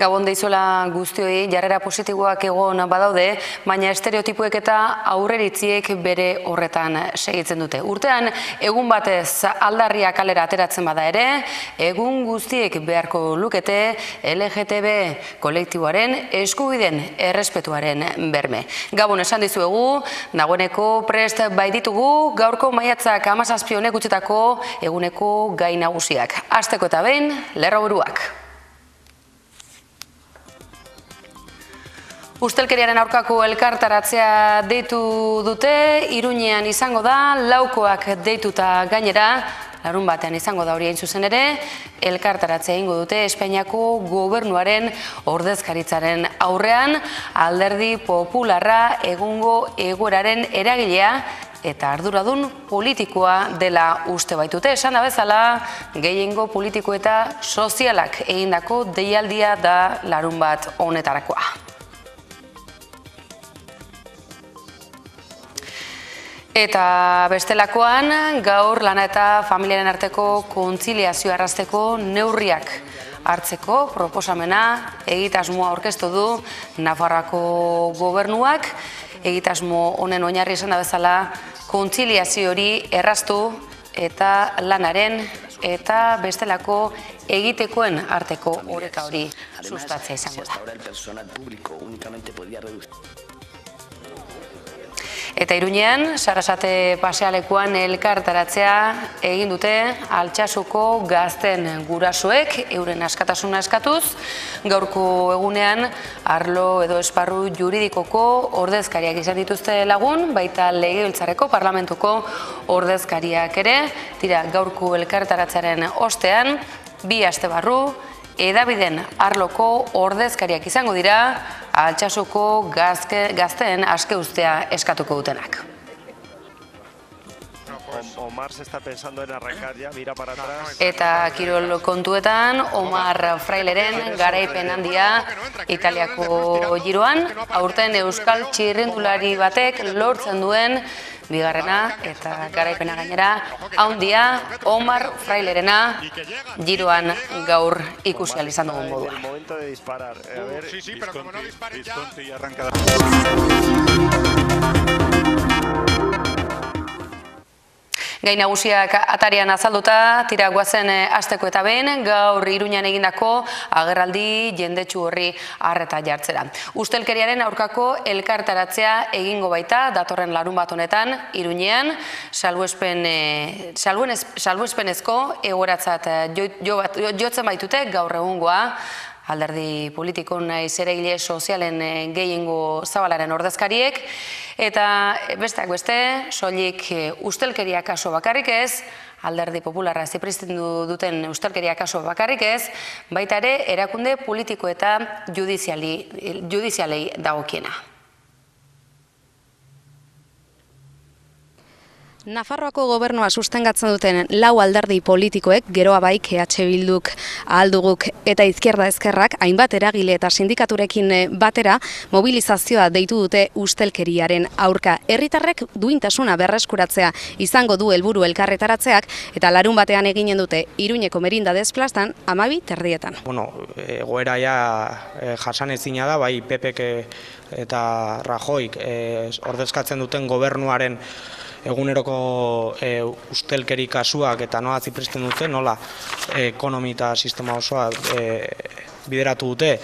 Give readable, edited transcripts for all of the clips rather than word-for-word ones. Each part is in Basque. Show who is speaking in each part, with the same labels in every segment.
Speaker 1: Gabon deizuela guztioi, jarrera positiboak egon badaude, baina estereotipoek eta aurreritziek bere horretan segitzen dute. Urtean, egun batez aldarria kalera ateratzen bada ere, egun guztiek beharko lukete LGTB kolektiboaren eskubideen errespetuaren berme. Gabon esan dizuegu, dagoeneko prest baititugu gaurko maiatzak 17 honek utzitako eguneko gai nagusiak. Hasteko eta behin, lerroburuak. Ustelkeriaren aurkako elkartaratzea deitu dute, Iruñean izango da, Laukoak deituta gainera, larun batean izango da hori hain zuzen ere, elkartaratzea egingo dute Espainiako gobernuaren ordezkaritzaren aurrean, Alderdi Popularra egungo egoeraren eragilea eta arduradun politikoa dela uste baitute. Esan da bezala, gehiengo politiko eta sozialak egindako deialdia da larun bat honetarakoa. Eta bestelakoan, gaur lana eta familiaren arteko kontziliazioa errazteko neurriak hartzeko proposamena egitasmoa aurkeztu du Nafarroako gobernuak. Egitasmo honen oinarri esan da bezala kontziliazio hori erraztu eta lanaren eta bestelako egitekoen arteko oreka hori sustatzea izango da. Eta Iruñean, Sarasate pasealekuan elkartaratzea egin dute Altsasuko gazten gurasoek euren askatasuna eskatuz, gaurko egunean arlo edo esparru juridikoko ordezkariak izan dituzte lagun, baita Legebiltzarreko Parlamentuko ordezkariak ere, tira gaurko elkartaratzearen ostean, 2 aste barru, hedabideen arloko ordezkariak izango dira, Altsasuko gazteen aske uztea eskatuko dutenak.
Speaker 2: Omar se está pensando en arrancar ya, mira para atrás.
Speaker 1: Eta kirol kontuetan, Omar Fraileren garaipen handia Italiako giroan, aurten euskal txirrindulari batek lortzen duen bigarrena eta garaipena gainera handia Omar Frailerena giroan gaur ikusi ahal izan dugun moduan.
Speaker 2: Momento de disparar. A ver,
Speaker 3: sí, pero como no dispare ya.
Speaker 1: Gai nagusiak atarian azalduta, tira guazen hasteko eta behin, gaur Iruñan egindako agerraldi jendetsu horri arreta jartzera. Ustelkeriaren aurkako elkartaratzea egingo baita, datorren larun bat honetan, Iruñean, salbuespenezko egoeratzat jotzen baitute gaur egungoa, alderdi politiko naiz eregile sozialen gehiengo zabalaren ordezkariek, eta besteak beste, soilik ustelkeria kaso bakarrik ez, Alderdi Popularra zipriztindu duten ustelkeria kaso bakarrik ez, baita ere erakunde politiko eta judizialei dagokiena. Nafarroako gobernua sustengatzen duten 4 alderdi politikoek, geroa bai EH Bilduk, Ahalduguk eta Izquierda Ezkerrak, hainbat eragile eta sindikaturekin batera, mobilizazioa deitu dute ustelkeriaren aurka. Herritarrek duintasuna berreskuratzea izango du helburu elkarretaratzeak, eta larun batean eginen dute Iruñeko Merindades plazan 12:30.
Speaker 4: Egoera ja jasanezina da, bai PPk eta Rajoyk ordezkatzen duten gobernuaren eguneroko ustelkeri kasuak eta nola ziprizten dute, nola ekonomi eta sistema osoa bideratu dute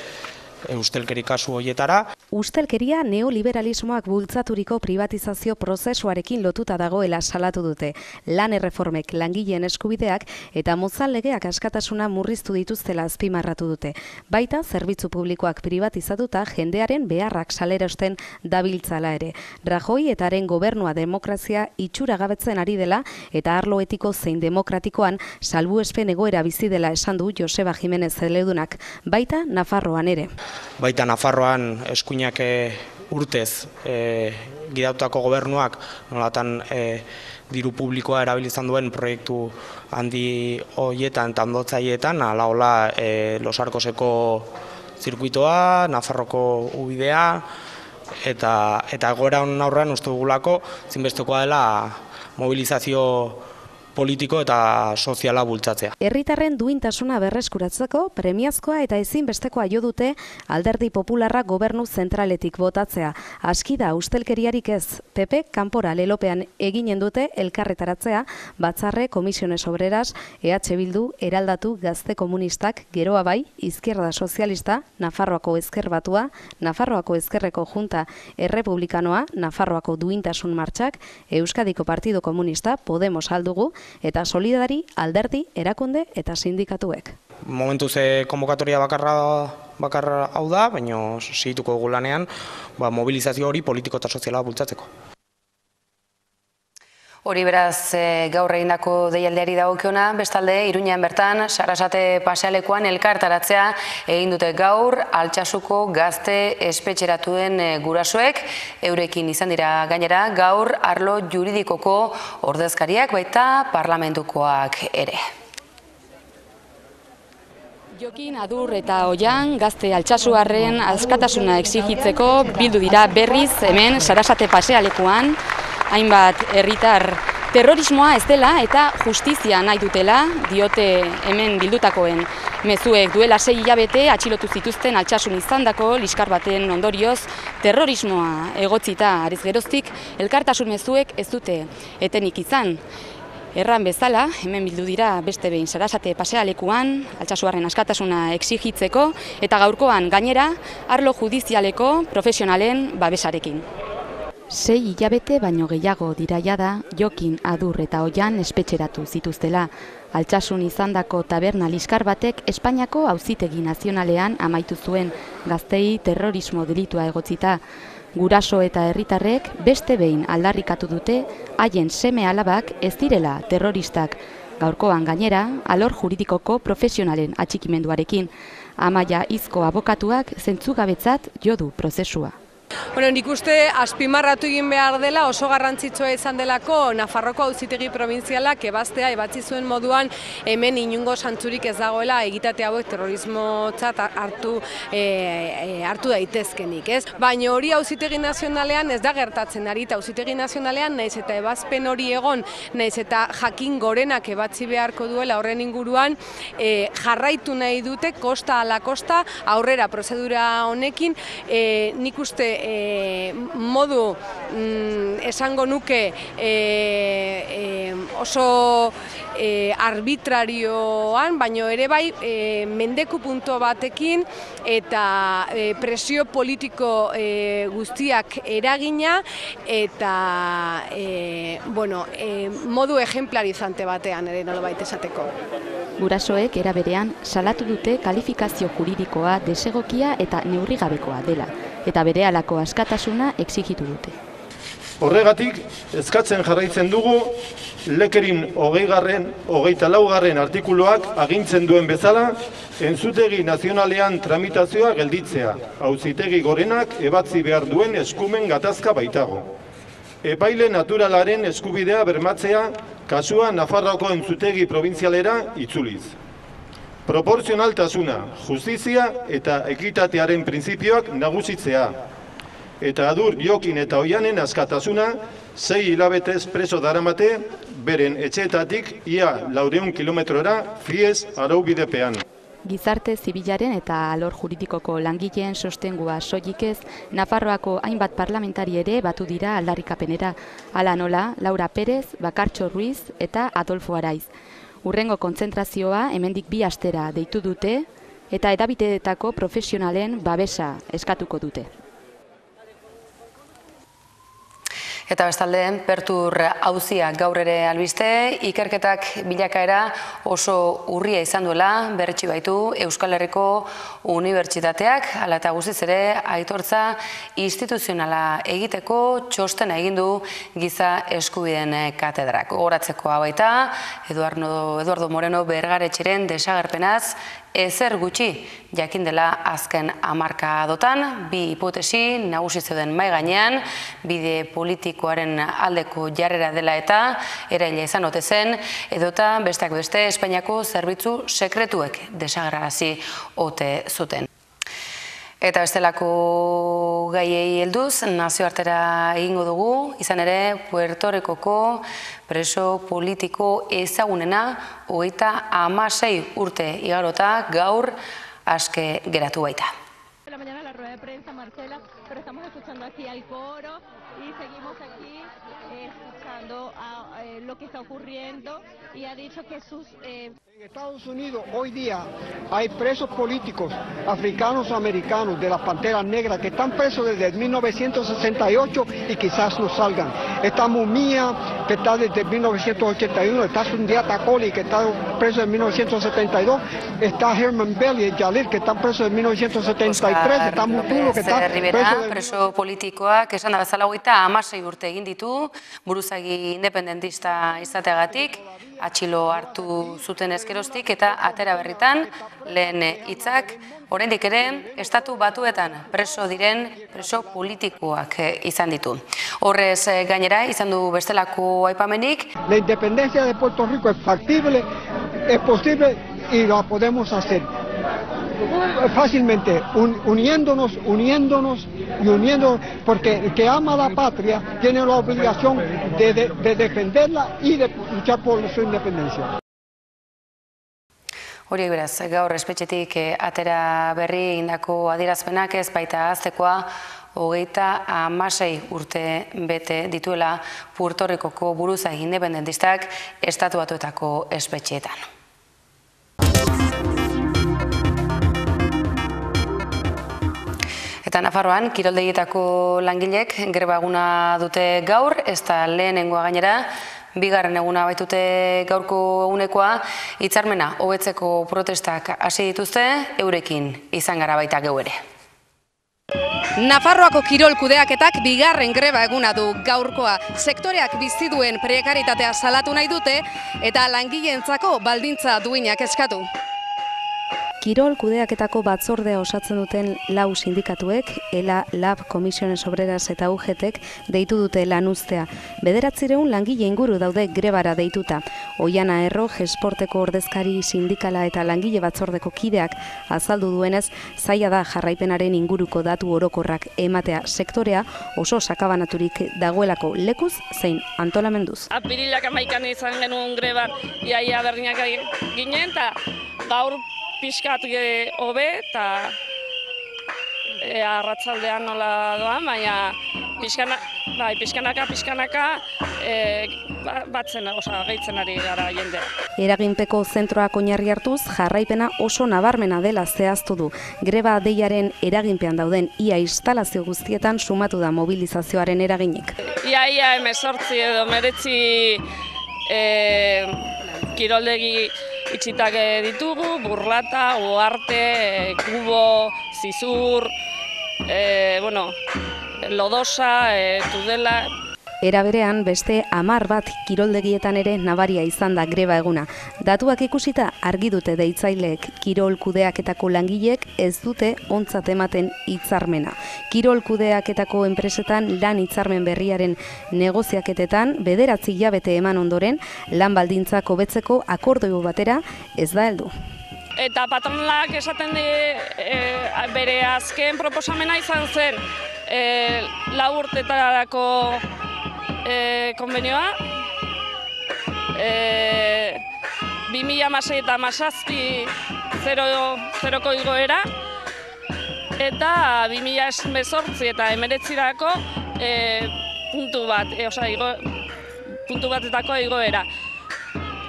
Speaker 4: ustelkeri kasu horietara.
Speaker 1: Ustelkeria neoliberalismoak bultzaturiko privatizazio prozesuarekin lotuta dagoela salatu dute. Lan erreformek langileen eskubideak eta mozal legeak askatasuna murriztu dituztela azpimarratu dute. Baita, zerbitzu publikoak privatizatuta jendearen beharrak salerosten dabiltzala ere. Rajoy eta haren gobernua demokrazia itxuragabetzen ari dela eta arlo etiko zein demokratikoan salbuespen egoera bizi dela esan du Joseba Jimenez Zeledunak. Baita, Nafarroan ere.
Speaker 4: Baita Nafarroan eskuinak urtez gidatutako gobernuak nolatan diru publikoa erabilizan duen proiektu handi horietan eta ondotzaietan, ala Los Arcoseko zirkuitoa, Nafarroko ubidea, eta egoera honen aurrean uste dugulako zinbestekoa dela mobilizazio politiko eta soziala bultzatzea.
Speaker 5: Herritarren duintasuna berreskuratzeko premiazkoa eta ezinbestekoa jo dute Alderdi Popularra gobernu zentraletik botatzea. Aski da ustelkeriarik ez, PP kanpora lelopean eginen dute elkarretaratzea, Batzarre, Komisiones Obreras, EH Bildu, Eraldatu, Gazte Komunistak, Geroa Bai, Izquierda Sozialista, Nafarroako Ezker Batua, Nafarroako Ezkerreko Junta Errepublikanoa, Nafarroako Duintasun Martxak, Euskadiko Partido Komunista, Podemos aldugu, eta Solidari, Alderdi, Erakunde eta sindikatuek.
Speaker 4: Momentuz konbokatoria bakarra hau da, baina segituko dugu lanean mobilizazio hori politiko eta soziala bultzatzeko.
Speaker 1: Hori beraz gaur egindako deialdiari dagokiona, bestalde Iruñean bertan Sarasate pasealekuan elkartaratzea egin dute gaur Altsasuko gazte espetxeratuen gurasoek, eurekin izan dira gainera gaur arlo juridikoko ordezkariak baita parlamentukoak ere.
Speaker 6: Jokin, Adur eta Oian gazte altsasuarren askatasuna exigitzeko bildu dira berriz hemen Sarasate pasealekuan, hainbat herritar terrorismoa ez dela eta justizia nahi dutela, diote hemen bildutakoen mezuek. Duela 6 hilabete atxilotu zituzten Altsasun izandako liskar baten ondorioz terrorismoa egotzita ariz geroztik, elkartasun mezuek ez dute etenik izan. Erran bezala, hemen bildu dira beste behin Sarasate pasealekuan, Altsasuarren askatasuna exigitzeko eta gaurkoan gainera arlo judizialeko profesionalen babesarekin. 6 hilabete baino gehiago dira jada Jokin, Adur eta Oian espetxeratu zituztela. Altsasun izandako taberna liskar batek Espainiako Auzitegi Nazionalean amaitu zuen gaztei terrorismo delitua egotzita. Guraso eta herritarrek beste behin aldarrikatu dute haien seme alabak ez direla terroristak. Gaurkoan gainera, alor juridikoko profesionalen atxikimenduarekin. Amaia Izko abokatuak zentzugabetzat jo du prozesua.
Speaker 7: Nik uste azpimarratu egin behar dela oso garrantzitsua izan delako Nafarroko Auzitegi Probintzialak ebaztea ebatzi zuen moduan hemen inungo zantzurik ez dagoela egitate hauek terrorismotzat hartu daitezkenik, ez? Baina hori Auzitegi Nazionalean ez da gertatzen ari, eta Auzitegi Nazionalean naiz eta ebazpen hori egon, naiz eta jakin gorenak ebatzi beharko duela horren inguruan, jarraitu nahi dute kosta ala kosta aurrera prozedura honekin, nik uste modu esango nuke oso arbitrarioan, baino ere bai mendeku punto batekin eta presio politiko guztiak eragina eta modu ejemplarizante batean ere nolabait esateko.
Speaker 6: Gurasoek era berean salatu dute kalifikazio juridikoa desegokia eta neurrigabekoa dela, eta berehalako askatasuna exigitu dute.
Speaker 8: Horregatik, eskatzen jarraitzen dugu, lekerin 24. artikuluak agintzen duen bezala, Entzutegi Nazionalean tramitazioa gelditzea, Auzitegi Gorenak ebatzi behar duen eskumen gatazka baitago. Epaile naturalaren eskubidea bermatzea, kasua Nafarroako Entzutegi Probintzialera itzuliz. Proportzionaltasuna, justizia eta ekitatearen printzipioak nagusitzea. Eta Adur, Jokin eta Oianen askatasuna 6 hilabetez preso daramate, beren etxeetatik ia 400 kilometrora fiez araubidepean.
Speaker 6: Gizarte zibilaren eta alor juridikoko langileen sostengua soilik ez, Nafarroako hainbat parlamentari ere batu dira aldarrikapenera. Hala nola, Laura Pérez, Bakartxo Ruiz eta Adolfo Araiz. Urrengo kontzentrazioa hemendik 2 astera deitu dute eta hedabideetako profesionalen babesa eskatuko dute.
Speaker 1: Eta bestalde, Pertur auzia gaur ere albiste, ikerketak bilakaera oso urria izan duela, berretsi baitu Euskal Herriko Unibertsitateak, hala eta guztiz ere aitortza instituzionala egiteko txostena egin du giza eskubideen katedrak. Gogoratzeko hau baita, Eduardo Moreno Bergaretxeren desagerpenaz ezer gutxi jakin dela azken hamarkadotan, 2 hipotesi nagusi zeuden mahai gainean, bide politikoaren aldeko jarrera dela eta eraila izan ote zen, edota besteak beste Espainiako zerbitzu sekretuek desagerrarazi ote zuten. Eta bestelako gaiei helduz, nazioartera egingo dugu, izan ere, Puerto Ricoko preso politiko ezagunena 36 urte igarota gaur aske geratu baita.
Speaker 9: La mañana la rueda de prensa, Marcela, pero estamos escuchando aquí al coro y seguimos aquí escuchando lo que está ocurriendo y ha dicho que sus...
Speaker 10: En Estados Unidos hoy día hay presos políticos africanos o americanos de las Panteras Negras que están presos desde 1968 y quizás no salgan. Está Mumia, que está desde 1981, está Sundiata Kohli, que está preso en 1972, está Herman Bell y Jalil, que están presos en 1973, está Mutulo, que está
Speaker 1: preso politikoak esan da bezala 36 urte egin ditu, buruzagi independentista izateagatik, atxilo hartu zuten ezkeroztik eta atera berritan lehen hitzak oraindik ere estatu batuetan preso diren preso politikoak izan ditu. Horrez gainera izan du bestelako aipamenik.
Speaker 10: La independencia de Puerto Rico es factible, es posible y lo podemos hacer. Fácilmente, uniéndonos y uniéndonos, porque el que ama la patria tiene la obligación de defenderla y de luchar por su independencia.
Speaker 1: Hori beraz, gaur espetxetik atera berri indako adierazpenak ez baita aztekoa 36 urte bete dituela Puerto Ricoko buruzagi independentistak estatu batuetako espetxeetan. Eta Nafarroan, kiroldegietako langilek greba eguna dute gaur, ez da lehenengoa gainera, bigarren eguna baitute gaurko egunekoa, hitzarmena hobetzeko protestak hasi dituzte, eurekin izan gara baita geu ere.
Speaker 5: Nafarroako kirol kudeaketak bigarren greba eguna du gaurkoa. Sektoreak bizi duen prekaritatea salatu nahi dute eta langileentzako baldintza duinak eskatu. Kirol kudeaketako batzordea osatzen duten 4 sindikatuek, ELA, LAB, Comisiones Obreras eta UGTek deitu dute lan uztea. 900 langile inguru daude grebara deituta. Oiana Erro, Gesporteko ordezkari sindikala eta langile batzordeko kideak azaldu duenez, zaila da jarraipenaren inguruko datu orokorrak ematea. Sektorea oso sakabanaturik dagoelako lekuz zein antolamenduz.
Speaker 11: Apirilak 11 izan genuen greba iaia berdinak ginen, eta gaur pixkat hobe eta arratsaldean nola doan, baina pixkanaka batzen, gehitzen ari gara jendea.
Speaker 5: Eraginpeko zentroak oinarri hartuz, jarraipena oso nabarmena dela zehaztu du. Greba deiaren eraginpean dauden ia instalazio guztietan sumatu da mobilizazioaren eraginik.
Speaker 11: Ia 18 edo 19 kiroldegi itxitak ditugu, Burlata, Oarte, Kubo, Zizur, Lodosa, Tudela.
Speaker 5: Era berean, beste 10 bat kiroldegietan ere nabaria izan da greba eguna. Datuak ikusita argi dute deitzaileek kirol kudeaketako langilek ez dute ontzat ematen hitzarmena. Kirol kudeaketako enpresetan lan hitzarmen berriaren negoziaketetan 9 hilabete eman ondoren lan baldintzak hobetzeko akordio batera ez da heldu.
Speaker 11: Eta patronalak esaten bere azken proposamena izan zen 4 urtetarako konbenioa, 2016 eta 2017 0ko igoera, eta 2018 eta 2019rako puntu batetako igoera.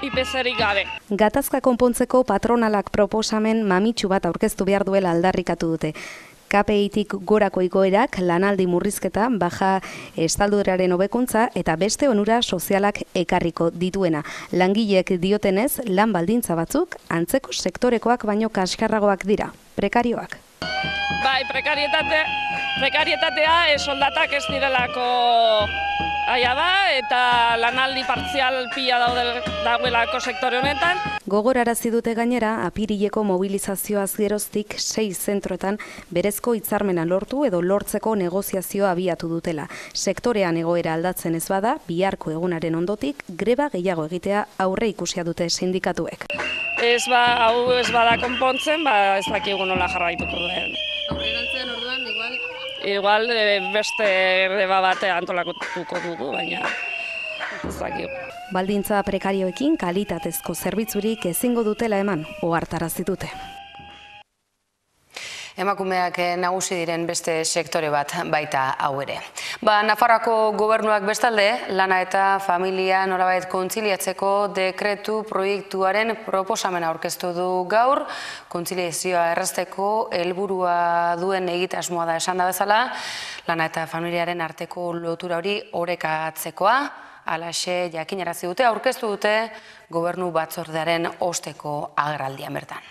Speaker 11: IPZ-erik gabe.
Speaker 5: Gatazka konpontzeko patronalak proposamen mamitsu bat aurkeztu behar duela aldarrikatu dute. KPI-tik gorako igoerak, lanaldi murrizketa, baja estalduraren hobekuntza eta beste onura sozialak ekarriko dituena. Langileek diotenez, lan baldintza batzuk antzeko sektorekoak baino kaskarragoak dira, prekarioak.
Speaker 11: Bai, prekarietatea soldatak ez direlako aia da, eta lanaldi partzial pila daudelako sektore honetan.
Speaker 5: Gogorarazi dute gainera, apirileko mobilizazioaz geroztik 6 zentroetan berezko hitzarmena lortu edo lortzeko negoziazioa abiatu dutela. Sektorean egoera aldatzen ez bada, biharko egunaren ondotik greba gehiago egitea aurre ikusia dute sindikatuek.
Speaker 11: Hau ez bada konpontzen, ez dakigu nola jarraituko duen. igual beste greba bate antolatuko dugu, baina ez dakigu.
Speaker 5: Baldintza prekarioekin kalitatezko zerbitzurik ezingo dutela eman, ohartarazi dute.
Speaker 1: Emakumeak nagusi diren beste sektore bat baita hau ere. Nafarroako gobernuak bestalde, lana eta familia nolabait kontziliatzeko dekretu proiektuaren proposamena aurkeztu du gaur, kontziliazioa errazteko helburua duen egitasmoa da esan da bezala, lana eta familiaren arteko lotura hori orekatzekoa, halaxe jakinarazi dute, aurkeztu dute gobernu batzordearen osteko agerraldian bertan.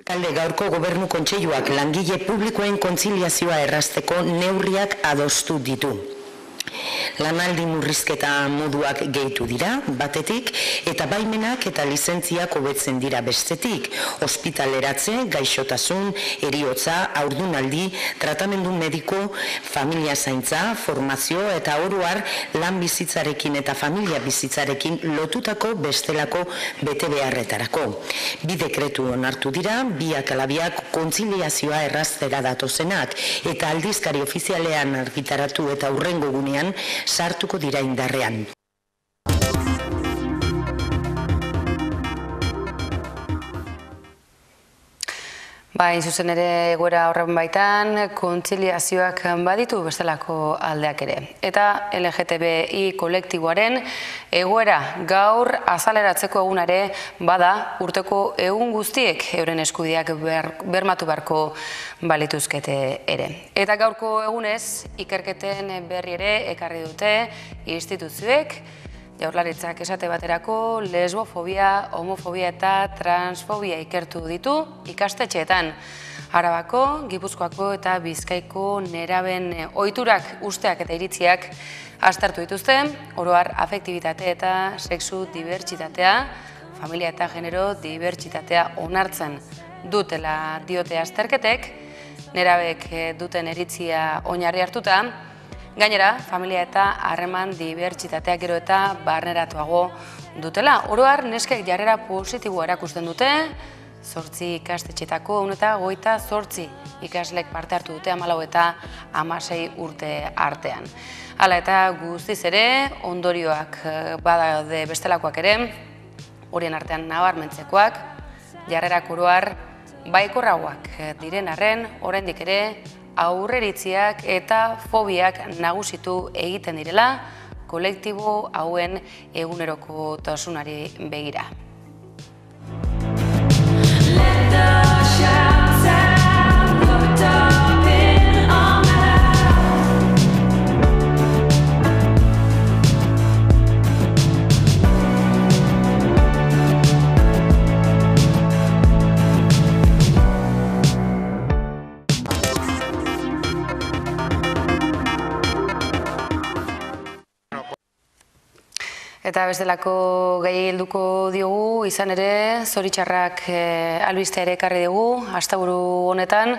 Speaker 12: Talde gaurko gobernu kontseiluak langile publikoen kontziliazioa errazteko neurriak adostu ditu. Lanaldi murrizketa moduak gehitu dira, batetik, eta baimenak eta lizentziak hobetzen dira bestetik. Ospitaleratze, gaixotasun, heriotza, haurdunaldi, tratamendu mediko, familia zaintza, formazio eta oro har lan bizitzarekin eta familia bizitzarekin lotutako bestelako bete beharretarako. Bi dekretu onartu dira, biak ala biak kontziliazioa erraztera datozenak, eta aldizkari ofizialean argitaratu eta hurrengo gunean sartuko dira indarrean.
Speaker 1: Hain zuzen ere egoera horren baitan, kontziliazioak baditu bestelako aldeak ere. Eta LGTBI kolektiboaren egoera gaur azaleratzeko egunare bada urteko egun guztiek euren eskubideak bermatu beharko balituzkete ere. Eta gaurko egunez ikerketen berri ere ekarri dute instituzioek, Jaurlaritzak esate baterako lesbofobia, homofobia eta transfobia ikertu ditu ikastetxeetan. Arabako, Gipuzkoako eta Bizkaiko neraben ohiturak, usteak eta iritziak aztertu dituzte, oro har afektibitate eta sexu dibertsitatea, familia eta genero dibertsitatea onartzen dutela diote azterketek, nerabek duten iritzia oinarri hartuta, gainera, familia eta harreman dibertsitatea gero eta barneratuago dutela. Oro har, neskek jarrera positiboa erakusten dute, 8 ikastetxetako 128 ikaslek parte hartu dute 14 eta 16 urte artean. Hala eta guztiz ere, ondorioak badaude bestelakoak ere, horien artean nabarmentzekoak, jarrerak oro har baikorragoak diren arren, oraindik ere, aurreritziak eta fobiak nagusitu egiten direla kolektibo hauen eguneroko tasunari begira. Eta bestelako gai helduko diogu, izan ere, zoritxarrak albistea ere ekarri dugu, asteburu honetan,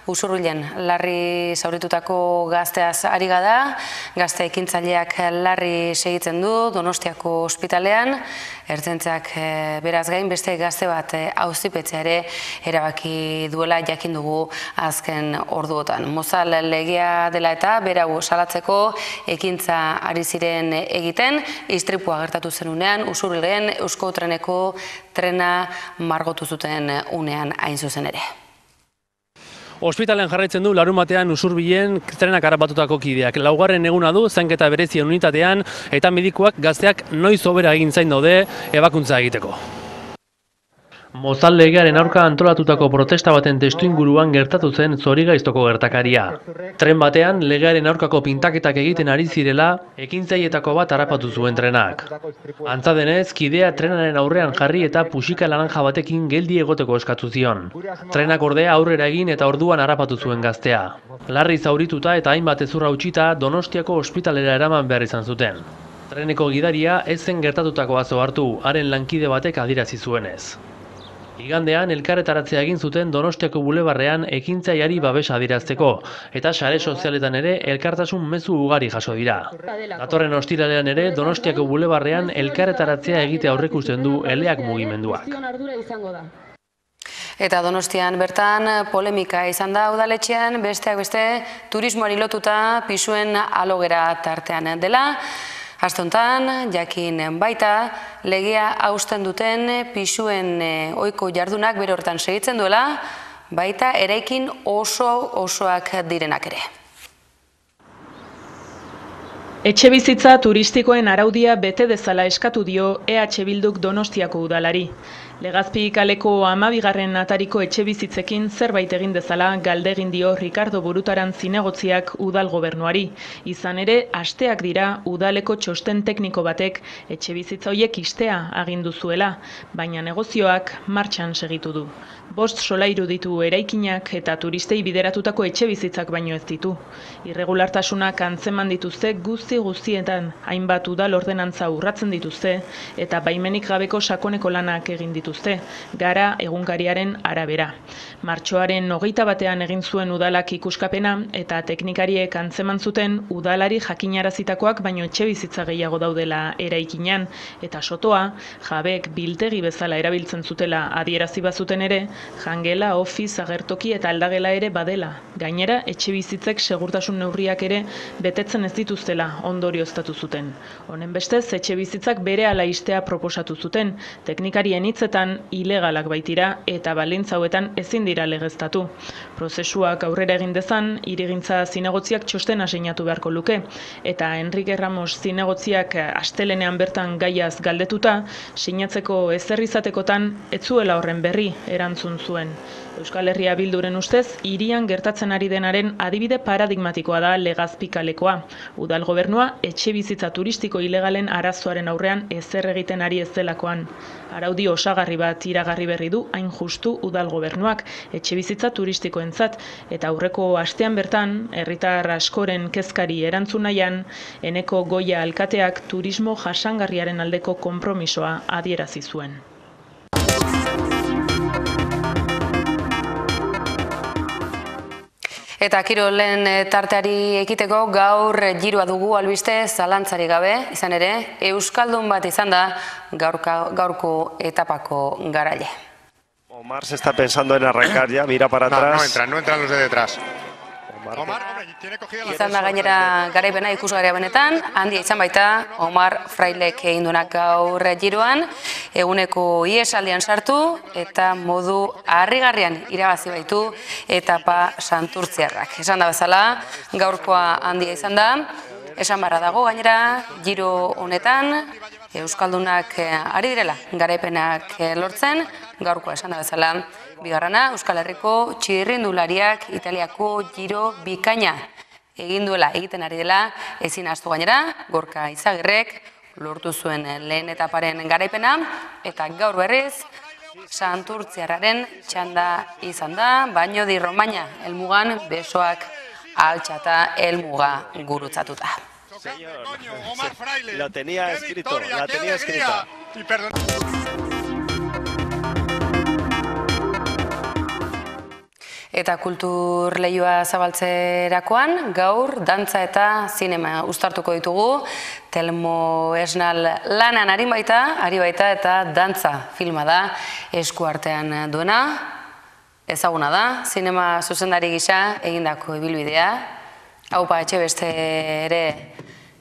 Speaker 1: Usurbilen larri zauritutako gazteaz ari gara, gazte ekintzaileak larri segitzen du Donostiako ospitalean, ertzaintzak beraz gain beste gazte bat auzipetzea ere erabaki duela jakin dugu azken orduotan. Mozal legea dela eta berau salatzeko ekintza ari ziren egiten, istripua gertatu zen unean, Usurbilen Eusko Treneko trena margotu zuten unean hain zuzen ere.
Speaker 13: Ospitalean jarraitzen du larunbatean Usurbilen trenak harrapatutako kideak. Laugarren eguna du zainketa berezien unitatean eta medikuak gazteak noiz hobera egin zain daude ebakuntza egiteko. Mozal legearen aurka antolatutako protesta baten testuinguruan gertatu zen Zorigaiztoko gertakaria. Tren batean legearen aurkako pintaketak egiten ari zirela ekintzailetako bat harrapatu zuen trenak. Antza denez, kidea trenaren aurrean jarri eta puxika laranja batekin geldi egoteko eskatu zion. Trenak ordea aurrera egin eta orduan harrapatu zuen gaztea. Larri zaurituta eta hainbat hezurra utzita Donostiako ospitalera eraman behar izan zuten. Treneko gidaria ez zen gertatutakoa hartu, haren lankide batek adierazi zuenez. Igandean elkarretaratzea egin zuten Donostiako bulebarrean ekintzaileari babesa adierazteko eta sare sozialetan ere elkartasun mezu ugari jaso dira. Datorren ostiralean ere Donostiako bulebarrean elkarretaratzea egite aurreikusten du Eleak mugimenduak.
Speaker 1: Eta Donostian bertan polemika izan da udaletxean, besteak beste turismoari lotuta pisuen alogera tartean dela. Aste honetan, jakin baita, legea hausten duten pisuen ohiko jardunak bere horretan segitzen duela, baita eraikin osoak direnak ere.
Speaker 14: Etxebizitza turistikoen araudia bete dezala eskatu dio EH Bilduk Donostiako udalari. Legazpi kaleko 12. atariko etxebizitzekin zerbait egin dezala galdegin dio Ricardo Burutaran zinegotziak udal gobernuari. Izan ere, asteak dira udaleko txosten tekniko batek etxebizitza hoiek istea agindu zuela, baina negozioak martxan segitu du. 5 solairu ditu eraikinak eta turistei bideratutako etxebizitzak baino ez ditu. Irregulartasunak antzeman dituzte guztietan hainbat udal ordenantza urratzen dituzte eta baimenik gabeko sakoneko lanak egin dituzte, gara egunkariaren arabera. Martxoaren 21 egin zuen udalak ikuskapena eta teknikariek antzeman zuten udalari jakinarazitakoak baino etxebizitza gehiago daudela eraikinan eta sotoa jabek biltegi bezala erabiltzen zutela adierazi bazuten ere, jangela, office, agertoki eta aldagela ere badela. Gainera, etxebizitzek segurtasun neurriak ere betetzen ez dituztela ondorioztatu zuten. Honen bestez, etxebizitzak berehala istea proposatu zuten, teknikarien hitzetan ilegalak baitira eta baldintza hauetan ezin dira legeztatu. Prozesuak aurrera egin dezan, hirigintza zinegotziak txostena sinatu beharko luke, eta Enrique Ramos zinegotziak astelenean bertan gaiaz galdetuta, sinatzeko ezer izatekotan ez zuela horren berri erantzun zuen. Euskal Herria Bilduren ustez, hirian gertatzen ari denaren adibide paradigmatikoa da Legazpi kalekoa. Udal gobernua etxebizitza turistiko ilegalen arazoaren aurrean ezer egiten ari ez delakoan. Araudi osagarri bat iragarri berri du hain justu udal gobernuak etxebizitza turistikoentzat eta aurreko astean bertan herritar askoren kezkari erantzun nahian Eneko Goia alkateak turismo jasangarriaren aldeko konpromisoa adierazi zuen.
Speaker 1: Eta kirolen tarteari ekiteko gaur giroa dugu albiste zalantzari gabe, izan ere, euskaldun bat izan da gaurko etapako garaile.
Speaker 2: Omar se está pensando en arrancar ya, mira para atrás.
Speaker 3: No entran los de detrás.
Speaker 2: Omar,
Speaker 1: Izan da gainera garaipena ikusgarria benetan, handia izan baita Omar Frailek egin duenak gaur giroan, eguneko iesaldian sartu eta modu harrigarrian irabazi baitu etapa santurtziarrak. Esan da bezala, gaurkoa handia izan da, esan barra dago gainera giro honetan, euskaldunak ari direla garaipenak lortzen, gaurkoa esan da bezala, bigarrana, Euskal Herriko txirrindulariak Italiako giro bikaina egiten ari dela, ezin ahaztu gainera, Gorka Izagirrek lortu zuen lehen etaparen garaipena, eta gaur berriz, santurtziarraren txanda izan da, baino di Romaina helmugan besoak altxata helmuga gurutzatuta.
Speaker 2: Lo tenía escrito, la tenía escrita.
Speaker 1: Eta kultur lehioa zabaltzerakoan, gaur, dantza eta zinema uztartuko ditugu. Telmo Esnal lanan ari baita eta dantza filma da eskuartean duena. Ezaguna da, zinema zuzendari gisa egindako ibilbidea. Haupa etxe beste ere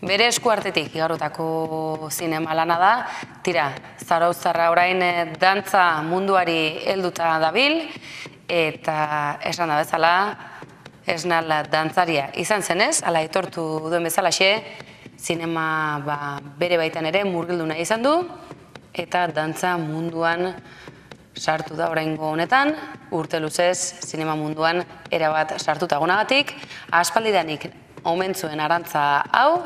Speaker 1: bere eskuartetik igarotako zinema lana da. Tira, zarauztarra orain dantza munduari helduta dabil, eta esan da bezala, Esnal dantzaria izan zenez, ala etortu duen bezalaxe, zinema bere baitan ere murgildu nahi izan du, eta dantza munduan sartu da oraingo honetan, urte luzez zinema munduan erabat sartuta egonagatik, aspaldidanik omentzuen arantza hau,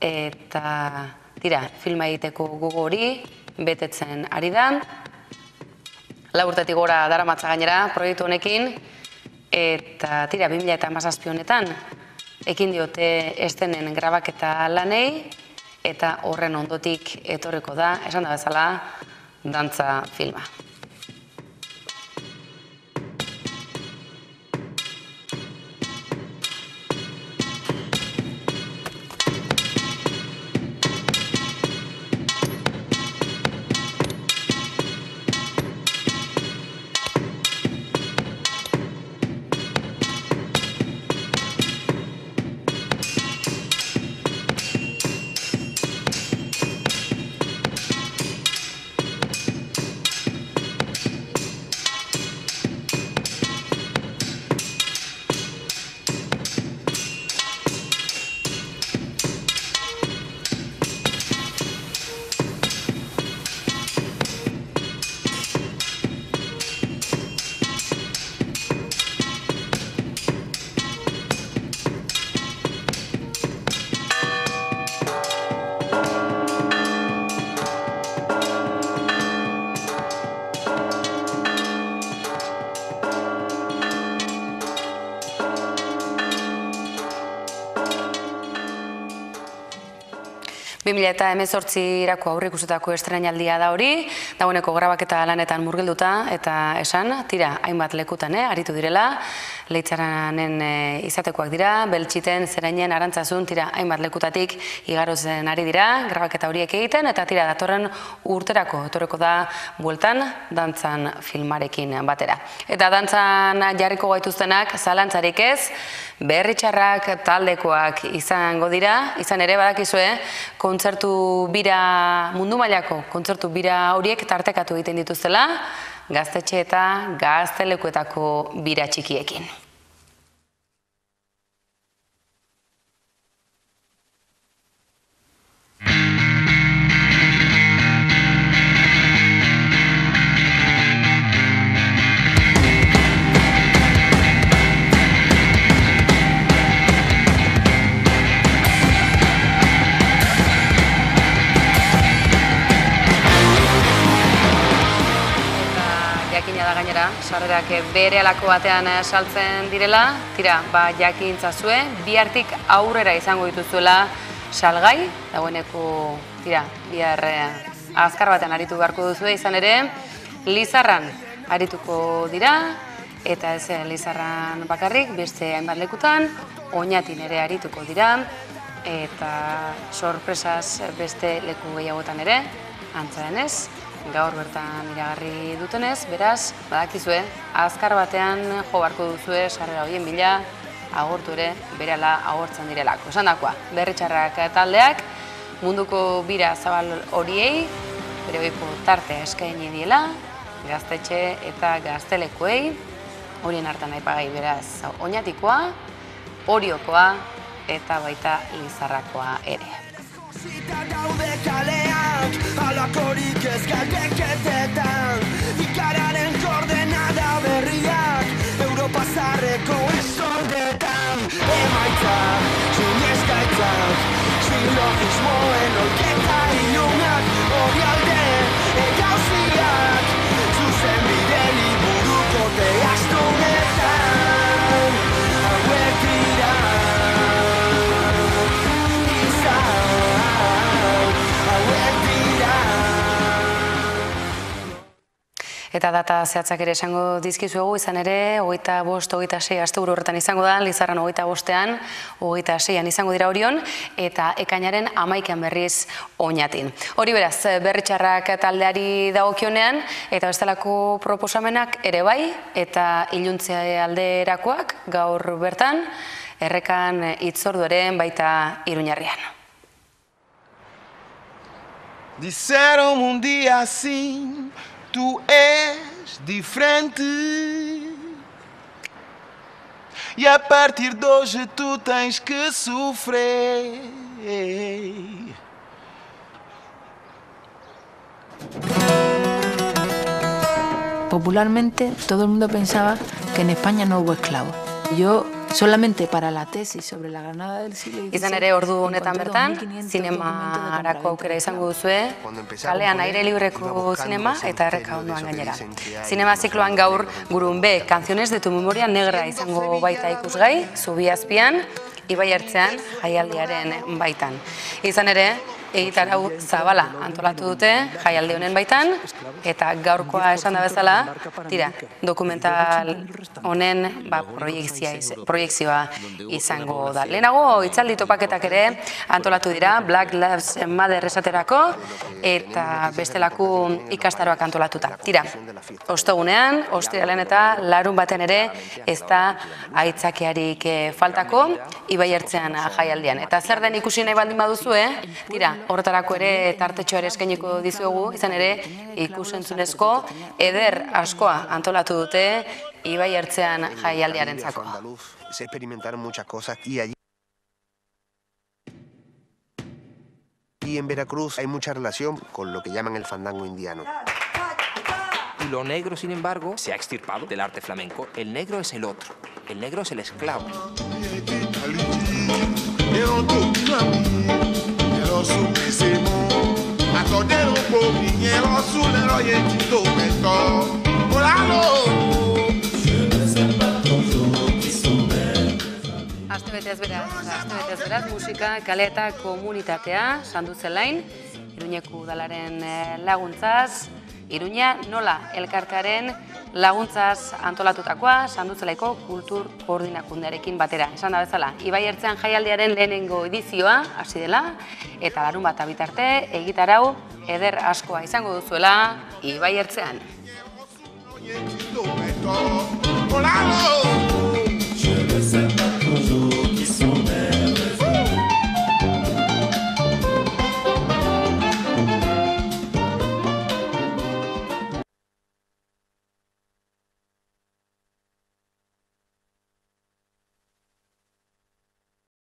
Speaker 1: eta tira, filma egiteko gogo hori betetzen ari da. 4 urtetik gora daramatza gainera proiektu honekin, eta tira 2017 honetan ekin diote estenen grabaketa lanei, eta horren ondotik etorreko da, esan da bezala, dantza filma. 2018-erako aurreikusitako estreinaldia da hori, dagoeneko grabaketa lanetan murgilduta eta esan, tira, hainbat lekutan aritu direla, Leitzaranen izatekoak dira, Beltxiten, Zereinen, Arantzazun, tira, hainbat lekutatik igarozen ari dira, grabaketa horiek egiten, eta tira, datorren urterako, etorreko da bueltan, dantzan filmarekin batera. Eta dantzan jarriko gaituztenak, zalantzarik ez, Berritxarrak taldekoak izango dira, izan ere badakizue, kontzertu bira, mundu mailako kontzertu bira horiek tartekatu egiten dituztela, gaztetxe eta gaztelekuetako bira txikiekin. Jakina da gainera, sarrerak bere alako batean saltzen direla, tira, jakintzazue, bihartik aurrera izango dituzuela salgai, dagoeneko, tira, bihar azkar batean aritu beharko duzue, izan ere, Lizarran arituko dira, eta ez Lizarran bakarrik, beste hainbat lekutan, Oñatin ere arituko dira, eta sorpresaz beste leku gehiagotan ere, antza denez, gaur bertan iragarri dutenez, beraz, badakizue, azkar batean jo beharko duzue sarrera horien bila, agortu ere, berehala agortzen direlako. Esan dakoa, Berritxarrak taldeak, munduko bira zabal horiei, bere ohiko tarte eskaini diela, gaztetxe eta gaztelekuei, horien hartan aipagai beraz, Oñatikoa, Oriokoa eta baita Lizarrakoa ere.
Speaker 15: Daude kaleak, alakorik ez galdeketetan, ikararen koordenada berriak, Europa zarreko esordetan, emaitzak, zinezkaitzak, silogismoen olketa ilunak, hori alde, egauziak, zuzen bide liburuko teastunetan, hauek dira.
Speaker 1: Eta data zehatzak ere esango dizkizuegu, izan ere, 25-26 asteburu horretan izango da, Lizarran 25ean, 26ean izango dira Orion, eta ekainaren 11ean berriz Oñatin. Hori beraz, Berritxarrak taldeari dagokionean, eta bestelako proposamenak ere bai, eta iluntzea alderakoak gaur bertan, Errekan Hitzorduaren baita Iruñarrian.
Speaker 15: Disseram dia assim, tu és diferente, e a partir de hoje tu tens que sofrer.
Speaker 16: Popularmente todo el mundo pensaba que en España no hubo esclavos. Yo solamente para la tesis sobre la Granada del siglo XVI...
Speaker 1: Izan ere, ordu honetan bertan, zinemarako aukera izango duzue, kalean aire libreko zinema eta Erreka ondoan gainera. Zinema zikloan gaur gurun B, Canciones de tu memoria negra izango baita ikusgai, Zubiazpian, Ibai Ertzean, jaialdiaren baitan. Izan ere, egitarau zabala antolatu dute jaialdi honen baitan, eta gaurkoa esan da bezala, tira, dokumental honen proiekzioa izango da. Lehenago, hitzaldi topaketak ere antolatu dira, Black Lives Matter esaterako, eta bestelaku ikastaroak antolatuta. Tira, ostegunean, ostiralean eta larun baten ere, ez da aitzakiarik faltako, Ibai Ertzean jaialdian. Eta zer den ikusi nahi baldin baduzue, tira, horretarako ere tartetxoa ere eskainiko dizuegu, izan ere ikusentzunezko eder askoa antolatu dute Ibai Ertzean jaialdiarentzako.
Speaker 17: Se experimentaron muchas cosas y allí en Veracruz hay mucha relación con lo que llaman el fandango indiano.
Speaker 18: Y lo negro, sin embargo, se ha extirpado del arte flamenco. El negro es el otro. El negro es el esclavo.
Speaker 1: Astebetez beraz, musika, kale eta komunitatea, Sanduzelain, Iruñeko udalaren laguntzaz, Iruña nola elkartearen laguntzaz antolatutakoa, Sanduzelaiko kultur koordinakundearekin batera. Esan da bezala, Ibai Ertzean jaialdiaren lehenengo edizioa hasi dela, eta larunbat bitarte egitarau eder askoa izango duzuela Ibai Ertzean.